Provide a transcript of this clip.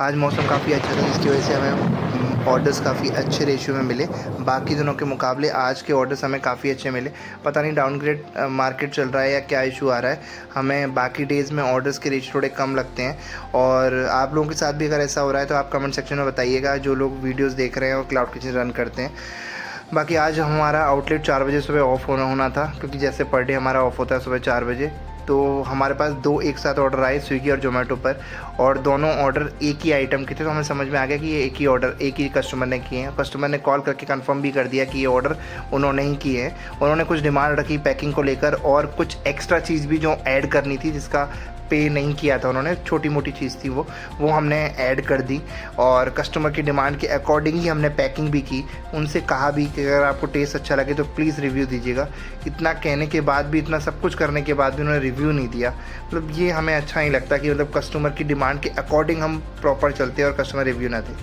आज मौसम काफ़ी अच्छा था जिसकी वजह से हमें ऑर्डर्स काफ़ी अच्छे रेशियो में मिले। बाकी दिनों के मुकाबले आज के ऑर्डर्स हमें काफ़ी अच्छे मिले। पता नहीं डाउनग्रेड मार्केट चल रहा है या क्या इशू आ रहा है, हमें बाकी डेज़ में ऑर्डर्स के रेशियो थोड़े कम लगते हैं। और आप लोगों के साथ भी अगर ऐसा हो रहा है तो आप कमेंट सेक्शन में बताइएगा, जो लोग वीडियोज़ देख रहे हैं और क्लाउड किचन रन करते हैं। बाकी आज हमारा आउटलेट 4 बजे सुबह ऑफ़ होना था, क्योंकि जैसे पर डे हमारा ऑफ़ होता है सुबह 4 बजे। तो हमारे पास 2 एक साथ ऑर्डर आए स्विगी और ज़ोमैटो पर, और दोनों ऑर्डर एक ही आइटम के थे। तो हमें समझ में आ गया कि ये एक ही ऑर्डर एक ही कस्टमर ने किए हैं। कस्टमर ने कॉल करके कंफर्म भी कर दिया कि ये ऑर्डर उन्होंने ही किए हैं। उन्होंने कुछ डिमांड रखी पैकिंग को लेकर, और कुछ एक्स्ट्रा चीज़ भी जो ऐड करनी थी, जिसका पे नहीं किया था उन्होंने, छोटी मोटी चीज़ थी वो हमने ऐड कर दी। और कस्टमर की डिमांड के अकॉर्डिंग ही हमने पैकिंग भी की। उनसे कहा भी कि अगर आपको टेस्ट अच्छा लगे तो प्लीज़ रिव्यू दीजिएगा। इतना कहने के बाद भी, इतना सब कुछ करने के बाद भी उन्होंने रिव्यू नहीं दिया। मतलब ये हमें अच्छा नहीं लगता कि मतलब कस्टमर की डिमांड के अकॉर्डिंग हम प्रॉपर चलते हैं और कस्टमर रिव्यू ना दे।